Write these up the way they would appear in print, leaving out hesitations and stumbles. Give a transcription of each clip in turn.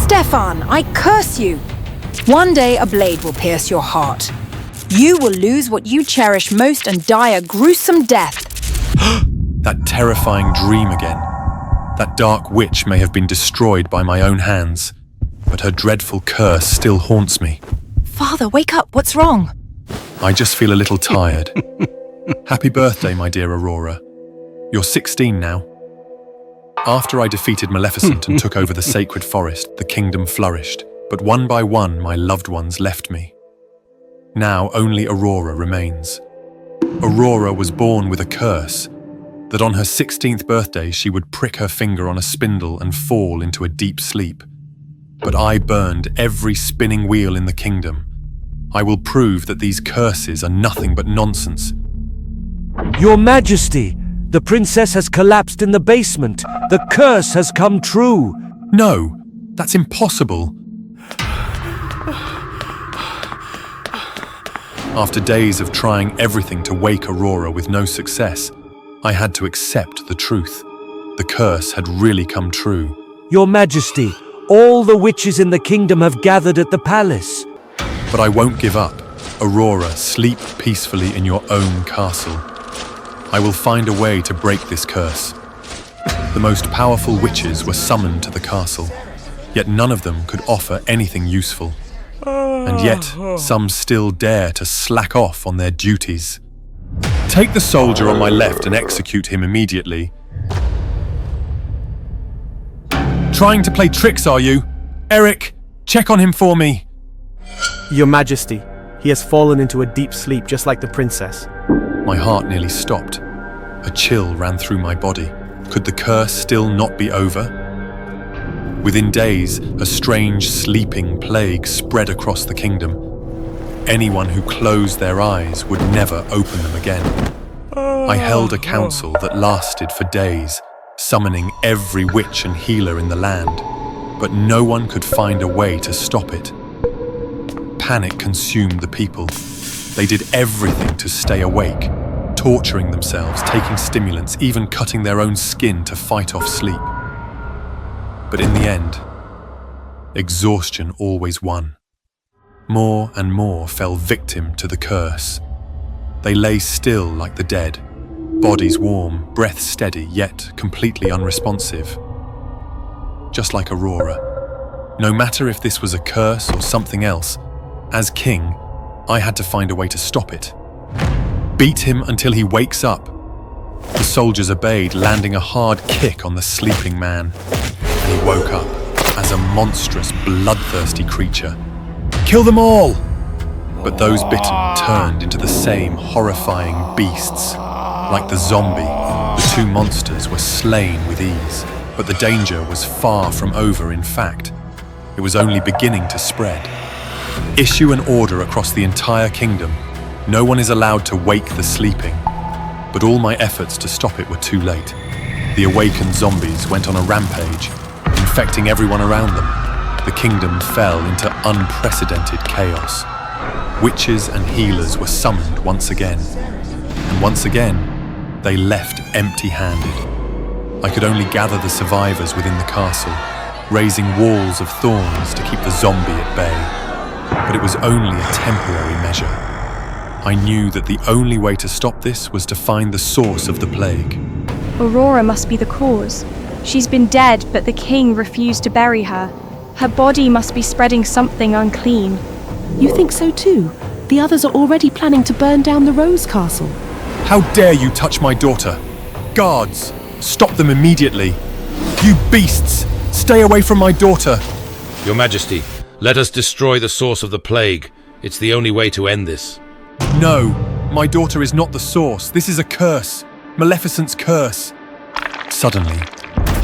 Stefan, I curse you! One day a blade will pierce your heart. You will lose what you cherish most and die a gruesome death. That terrifying dream again. That dark witch may have been destroyed by my own hands, but her dreadful curse still haunts me. Father, wake up! What's wrong? I just feel a little tired. Happy birthday, my dear Aurora. You're 16 now. After I defeated Maleficent and took over the sacred forest, the kingdom flourished, but one by one my loved ones left me. Now only Aurora remains. Aurora was born with a curse, that on her 16th birthday she would prick her finger on a spindle and fall into a deep sleep. But I burned every spinning wheel in the kingdom. I will prove that these curses are nothing but nonsense. Your Majesty, the princess has collapsed in the basement. The curse has come true. No, that's impossible. After days of trying everything to wake Aurora with no success, I had to accept the truth. The curse had really come true. Your Majesty, all the witches in the kingdom have gathered at the palace. But I won't give up. Aurora, sleep peacefully in your own castle. I will find a way to break this curse. The most powerful witches were summoned to the castle, yet none of them could offer anything useful. And yet, some still dare to slack off on their duties. Take the soldier on my left and execute him immediately. Trying to play tricks, are you? Eric, check on him for me. Your Majesty, he has fallen into a deep sleep just like the princess. My heart nearly stopped. A chill ran through my body. Could the curse still not be over? Within days, a strange sleeping plague spread across the kingdom. Anyone who closed their eyes would never open them again. I held a council that lasted for days, summoning every witch and healer in the land, but no one could find a way to stop it. Panic consumed the people. They did everything to stay awake, torturing themselves, taking stimulants, even cutting their own skin to fight off sleep. But in the end, exhaustion always won. More and more fell victim to the curse. They lay still like the dead, bodies warm, breath steady, yet completely unresponsive. Just like Aurora. No matter if this was a curse or something else, as king, I had to find a way to stop it. Beat him until he wakes up. The soldiers obeyed, landing a hard kick on the sleeping man. And he woke up as a monstrous, bloodthirsty creature. Kill them all! But those bitten turned into the same horrifying beasts. Like the zombie, the two monsters were slain with ease. But the danger was far from over, in fact. It was only beginning to spread. Issue an order across the entire kingdom. No one is allowed to wake the sleeping. But all my efforts to stop it were too late. The awakened zombies went on a rampage, infecting everyone around them. The kingdom fell into unprecedented chaos. Witches and healers were summoned once again. And once again, they left empty-handed. I could only gather the survivors within the castle, raising walls of thorns to keep the zombie at bay. But it was only a temporary measure. I knew that the only way to stop this was to find the source of the plague. Aurora must be the cause. She's been dead, but the king refused to bury her. Her body must be spreading something unclean. You think so too? The others are already planning to burn down the Rose Castle. How dare you touch my daughter? Guards, stop them immediately. You beasts, stay away from my daughter. Your Majesty, let us destroy the source of the plague. It's the only way to end this. No, my daughter is not the source. This is a curse. Maleficent's curse. Suddenly,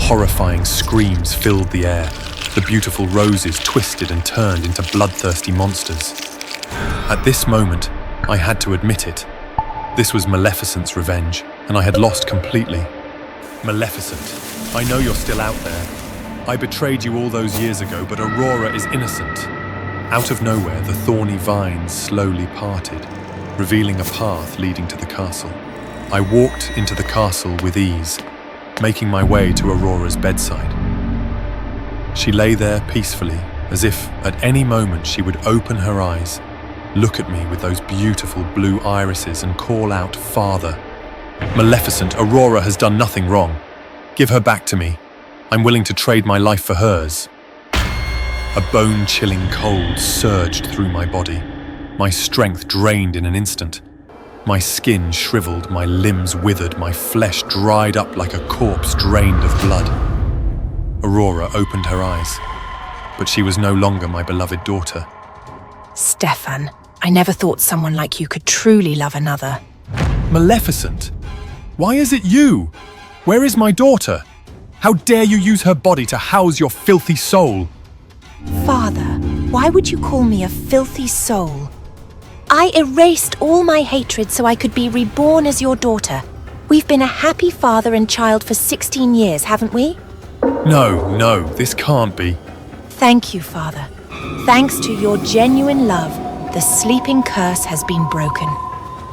horrifying screams filled the air. The beautiful roses twisted and turned into bloodthirsty monsters. At this moment, I had to admit it. This was Maleficent's revenge, and I had lost completely. Maleficent, I know you're still out there. I betrayed you all those years ago, but Aurora is innocent. Out of nowhere, the thorny vines slowly parted, revealing a path leading to the castle. I walked into the castle with ease, making my way to Aurora's bedside. She lay there peacefully, as if at any moment she would open her eyes, look at me with those beautiful blue irises and call out, "Father." "Maleficent, Aurora has done nothing wrong. Give her back to me. I'm willing to trade my life for hers." A bone-chilling cold surged through my body. My strength drained in an instant. My skin shriveled, my limbs withered, my flesh dried up like a corpse drained of blood. Aurora opened her eyes, but she was no longer my beloved daughter. Stefan, I never thought someone like you could truly love another. Maleficent? Why is it you? Where is my daughter? How dare you use her body to house your filthy soul? Father, why would you call me a filthy soul? I erased all my hatred so I could be reborn as your daughter. We've been a happy father and child for 16 years, haven't we? No, this can't be. Thank you, Father. Thanks to your genuine love, the sleeping curse has been broken.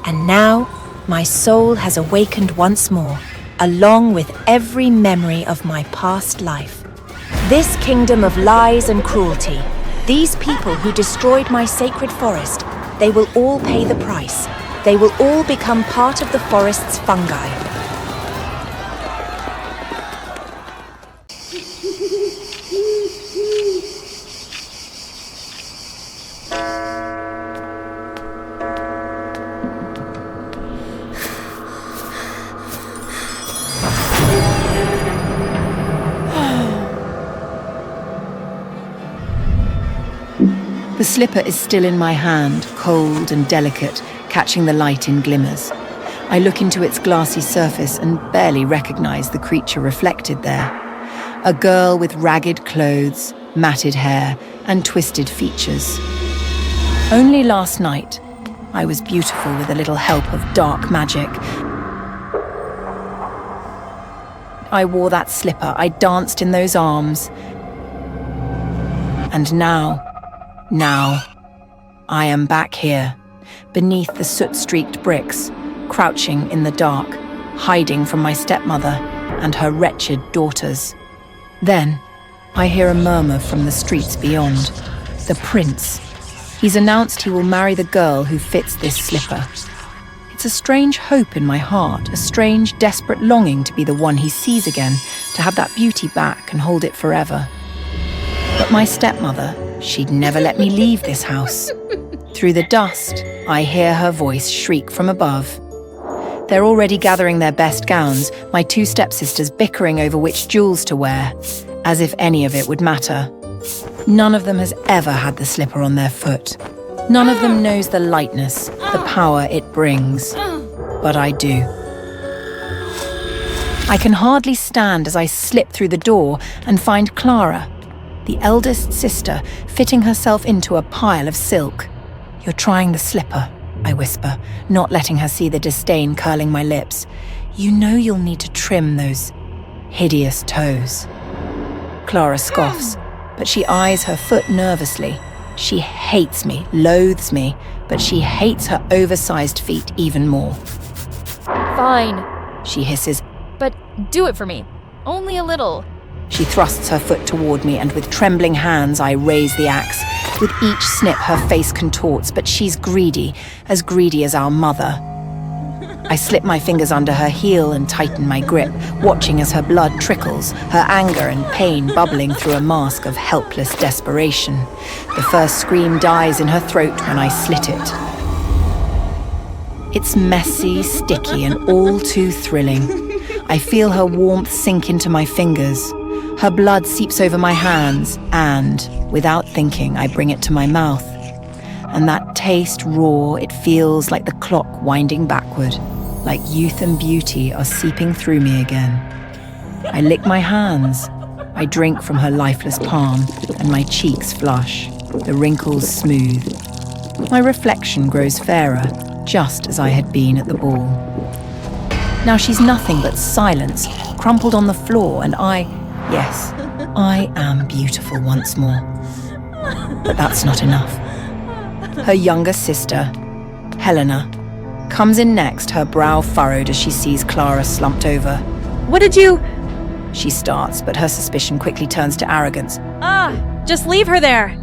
And now, my soul has awakened once more, along with every memory of my past life. This kingdom of lies and cruelty, these people who destroyed my sacred forest, they will all pay the price. They will all become part of the forest's fungi. The slipper is still in my hand, cold and delicate, catching the light in glimmers. I look into its glassy surface and barely recognize the creature reflected there. A girl with ragged clothes, matted hair, and twisted features. Only last night, I was beautiful with a little help of dark magic. I wore that slipper, I danced in those arms. And now, I am back here, beneath the soot-streaked bricks, crouching in the dark, hiding from my stepmother and her wretched daughters. Then, I hear a murmur from the streets beyond. The prince. He's announced he will marry the girl who fits this slipper. It's a strange hope in my heart, a strange, desperate longing to be the one he sees again, to have that beauty back and hold it forever. But my stepmother, she'd never let me leave this house. Through the dust, I hear her voice shriek from above. They're already gathering their best gowns, my two stepsisters bickering over which jewels to wear, as if any of it would matter. None of them has ever had the slipper on their foot. None of them knows the lightness, the power it brings. But I do. I can hardly stand as I slip through the door and find Clara, the eldest sister, fitting herself into a pile of silk. "You're trying the slipper," I whisper, not letting her see the disdain curling my lips. "You know you'll need to trim those hideous toes." Clara scoffs, but she eyes her foot nervously. She hates me, loathes me, but she hates her oversized feet even more. "Fine," she hisses. "but do it for me. Only a little." She thrusts her foot toward me, and with trembling hands I raise the axe. With each snip her face contorts, but she's greedy as our mother. I slip my fingers under her heel and tighten my grip, watching as her blood trickles, her anger and pain bubbling through a mask of helpless desperation. The first scream dies in her throat when I slit it. It's messy, sticky, and all too thrilling. I feel her warmth sink into my fingers. Her blood seeps over my hands, and, without thinking, I bring it to my mouth. And that taste raw, it feels like the clock winding backward, like youth and beauty are seeping through me again. I lick my hands. I drink from her lifeless palm, and my cheeks flush, the wrinkles smooth. My reflection grows fairer, just as I had been at the ball. Now she's nothing but silence, crumpled on the floor, and yes, I am beautiful once more. But that's not enough. Her younger sister, Helena, comes in next, her brow furrowed as she sees Clara slumped over. What did you... She starts, but her suspicion quickly turns to arrogance. Just leave her there.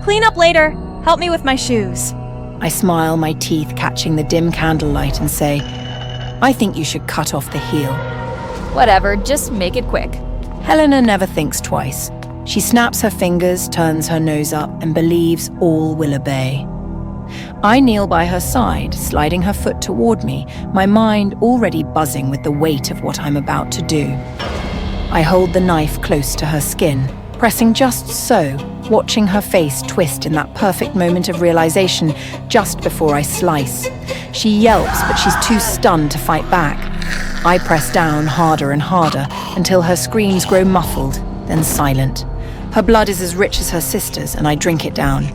Clean up later. Help me with my shoes. I smile, my teeth catching the dim candlelight, and say, I think you should cut off the heel. Whatever, just make it quick. Helena never thinks twice. She snaps her fingers, turns her nose up, and believes all will obey. I kneel by her side, sliding her foot toward me, my mind already buzzing with the weight of what I'm about to do. I hold the knife close to her skin, pressing just so, watching her face twist in that perfect moment of realization just before I slice. She yelps, but she's too stunned to fight back. I press down harder and harder until her screams grow muffled, then silent. Her blood is as rich as her sister's, and I drink it down,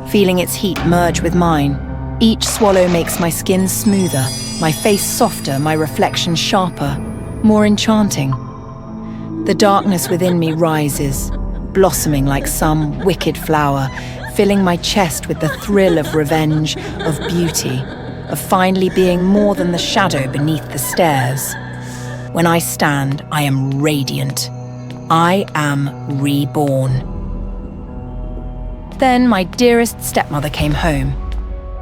feeling its heat merge with mine. Each swallow makes my skin smoother, my face softer, my reflection sharper, more enchanting. The darkness within me rises, blossoming like some wicked flower, filling my chest with the thrill of revenge, of beauty, of finally being more than the shadow beneath the stairs. When I stand, I am radiant. I am reborn. Then my dearest stepmother came home.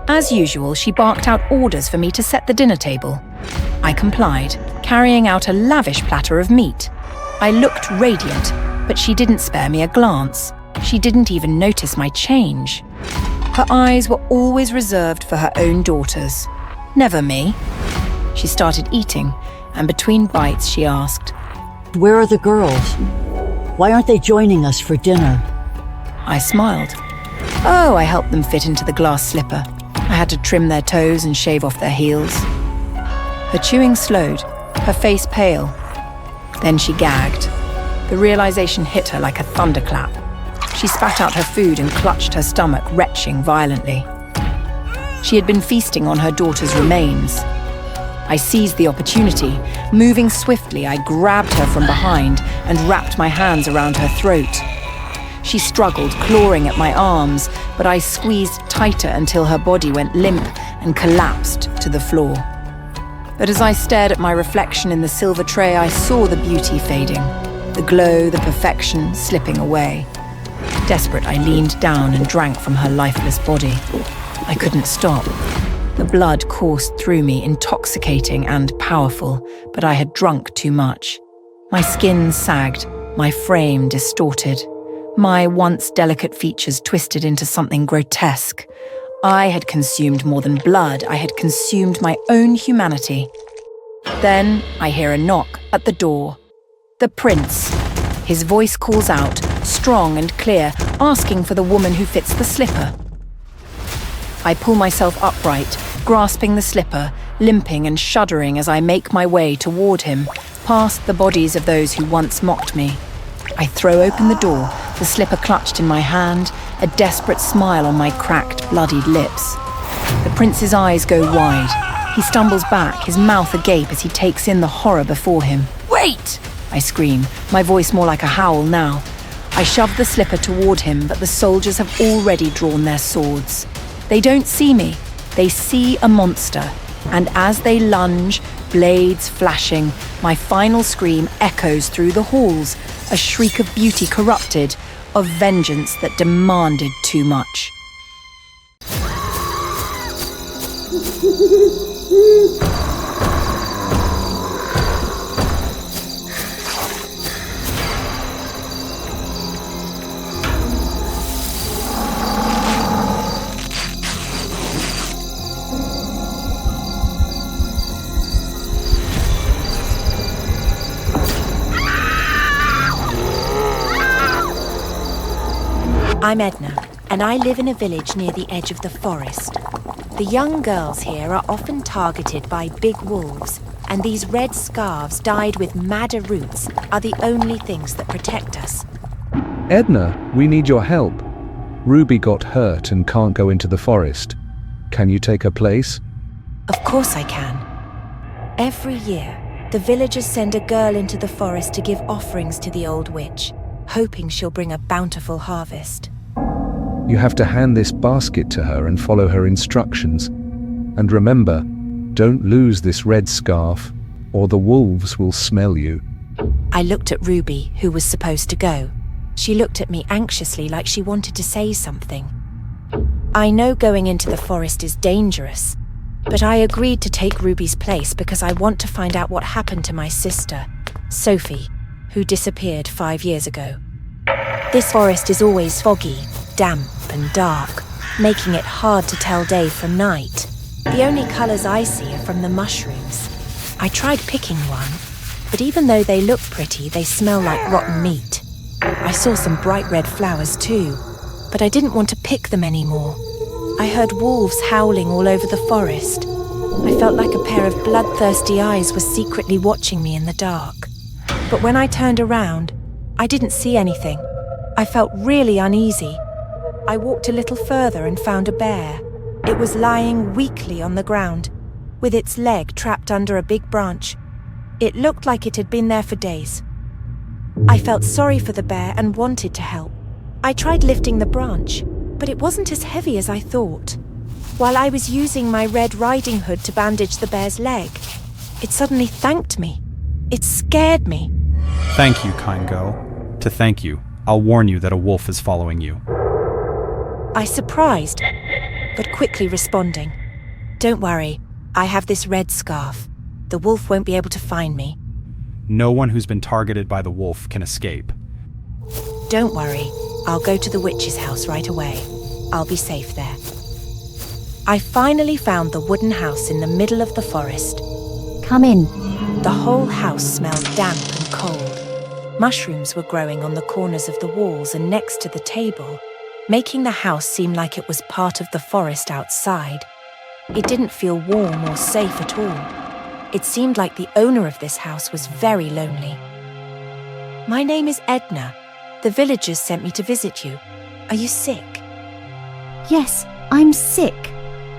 As usual, she barked out orders for me to set the dinner table. I complied, carrying out a lavish platter of meat. I looked radiant, but she didn't spare me a glance. She didn't even notice my change. Her eyes were always reserved for her own daughters, never me. She started eating, and between bites she asked, "Where are the girls? Why aren't they joining us for dinner?" I smiled. Oh, I helped them fit into the glass slipper. I had to trim their toes and shave off their heels. Her chewing slowed, her face pale. Then she gagged. The realization hit her like a thunderclap. She spat out her food and clutched her stomach, retching violently. She had been feasting on her daughter's remains. I seized the opportunity. Moving swiftly, I grabbed her from behind and wrapped my hands around her throat. She struggled, clawing at my arms, but I squeezed tighter until her body went limp and collapsed to the floor. But as I stared at my reflection in the silver tray, I saw the beauty fading, the glow, the perfection slipping away. Desperate, I leaned down and drank from her lifeless body. I couldn't stop. The blood coursed through me, intoxicating and powerful, but I had drunk too much. My skin sagged, my frame distorted. My once delicate features twisted into something grotesque. I had consumed more than blood, I had consumed my own humanity. Then I hear a knock at the door. The prince. His voice calls out, strong and clear, asking for the woman who fits the slipper. I pull myself upright, grasping the slipper, limping and shuddering as I make my way toward him, past the bodies of those who once mocked me. I throw open the door, the slipper clutched in my hand, a desperate smile on my cracked, bloodied lips. The prince's eyes go wide. He stumbles back, his mouth agape as he takes in the horror before him. "Wait!" I scream, my voice more like a howl now. I shove the slipper toward him, but the soldiers have already drawn their swords. They don't see me. They see a monster, and as they lunge, blades flashing, my final scream echoes through the halls, a shriek of beauty corrupted, of vengeance that demanded too much. I'm Edna, and I live in a village near the edge of the forest. The young girls here are often targeted by big wolves, and these red scarves dyed with madder roots are the only things that protect us. Edna, we need your help. Ruby got hurt and can't go into the forest. Can you take her place? Of course I can. Every year, the villagers send a girl into the forest to give offerings to the old witch. hoping she'll bring a bountiful harvest. You have to hand this basket to her and follow her instructions. And remember, don't lose this red scarf, or the wolves will smell you. I looked at Ruby, who was supposed to go. She looked at me anxiously, like she wanted to say something. I know going into the forest is dangerous, but I agreed to take Ruby's place because I want to find out what happened to my sister, Sophie, who disappeared 5 years ago. This forest is always foggy, damp and dark, making it hard to tell day from night. The only colours I see are from the mushrooms. I tried picking one, but even though they look pretty, they smell like rotten meat. I saw some bright red flowers too, but I didn't want to pick them anymore. I heard wolves howling all over the forest. I felt like a pair of bloodthirsty eyes were secretly watching me in the dark. But when I turned around, I didn't see anything. I felt really uneasy. I walked a little further and found a bear. It was lying weakly on the ground, with its leg trapped under a big branch. It looked like it had been there for days. I felt sorry for the bear and wanted to help. I tried lifting the branch, but it wasn't as heavy as I thought. While I was using my Red Riding Hood to bandage the bear's leg, it suddenly thanked me. It scared me. Thank you, kind girl. To thank you, I'll warn you that a wolf is following you. I surprised, but quickly responding. Don't worry, I have this red scarf. The wolf won't be able to find me. No one who's been targeted by the wolf can escape. Don't worry, I'll go to the witch's house right away. I'll be safe there. I finally found the wooden house in the middle of the forest. Come in. The whole house smelled damp and cold. Mushrooms were growing on the corners of the walls and next to the table, making the house seem like it was part of the forest outside. It didn't feel warm or safe at all. It seemed like the owner of this house was very lonely. My name is Edna. The villagers sent me to visit you. Are you sick? Yes, I'm sick.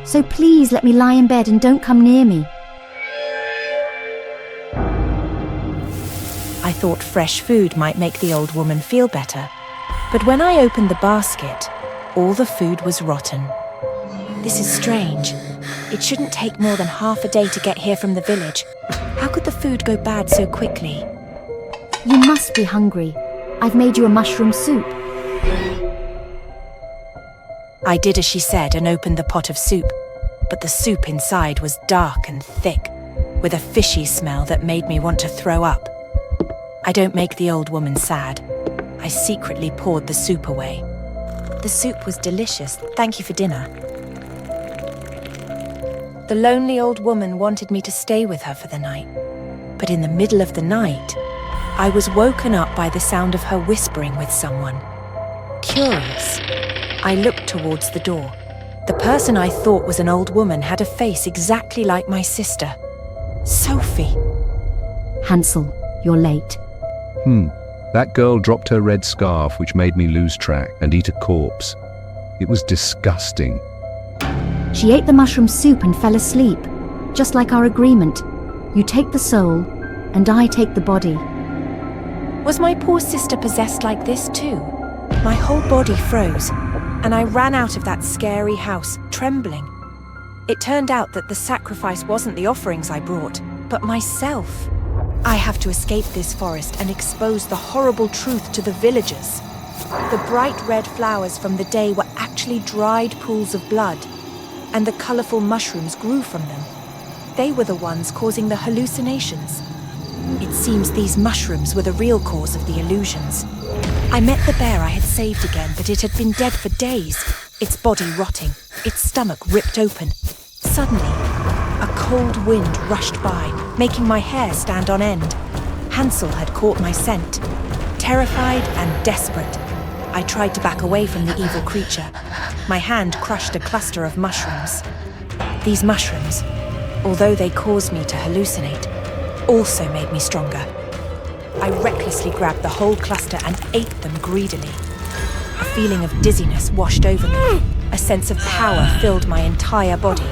So please let me lie in bed and don't come near me. I thought fresh food might make the old woman feel better. But when I opened the basket, all the food was rotten. This is strange. It shouldn't take more than half a day to get here from the village. How could the food go bad so quickly? You must be hungry. I've made you a mushroom soup. I did as she said and opened the pot of soup, but the soup inside was dark and thick, with a fishy smell that made me want to throw up. I don't make the old woman sad. I secretly poured the soup away. The soup was delicious. Thank you for dinner. The lonely old woman wanted me to stay with her for the night. But in the middle of the night, I was woken up by the sound of her whispering with someone. Curious, I looked towards the door. The person I thought was an old woman had a face exactly like my sister. Sophie. Hansel, you're late. That girl dropped her red scarf, which made me lose track and eat a corpse. It was disgusting. She ate the mushroom soup and fell asleep, just like our agreement. You take the soul, and I take the body. Was my poor sister possessed like this too? My whole body froze, and I ran out of that scary house, trembling. It turned out that the sacrifice wasn't the offerings I brought, but myself. I have to escape this forest and expose the horrible truth to the villagers. The bright red flowers from the day were actually dried pools of blood, and the colourful mushrooms grew from them. They were the ones causing the hallucinations. It seems these mushrooms were the real cause of the illusions. I met the bear I had saved again, but it had been dead for days, its body rotting, its stomach ripped open. Suddenly, a cold wind rushed by, making my hair stand on end. Hansel had caught my scent. Terrified and desperate, I tried to back away from the evil creature. My hand crushed a cluster of mushrooms. These mushrooms, although they caused me to hallucinate, also made me stronger. I recklessly grabbed the whole cluster and ate them greedily. A feeling of dizziness washed over me. A sense of power filled my entire body.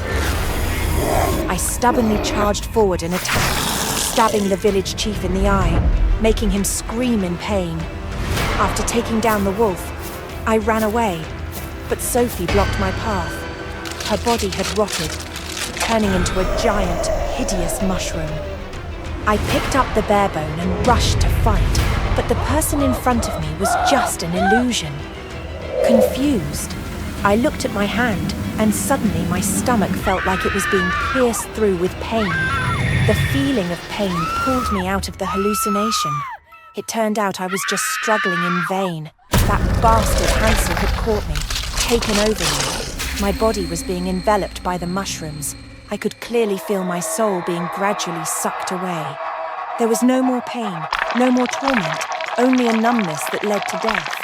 I stubbornly charged forward and attacked, stabbing the village chief in the eye, making him scream in pain. After taking down the wolf, I ran away, but Sophie blocked my path. Her body had rotted, turning into a giant, hideous mushroom. I picked up the bare bone and rushed to fight, but the person in front of me was just an illusion. Confused, I looked at my hand, and suddenly my stomach felt like it was being pierced through with pain. The feeling of pain pulled me out of the hallucination. It turned out I was just struggling in vain. That bastard Hansel had caught me, taken over me. My body was being enveloped by the mushrooms. I could clearly feel my soul being gradually sucked away. There was no more pain, no more torment, only a numbness that led to death.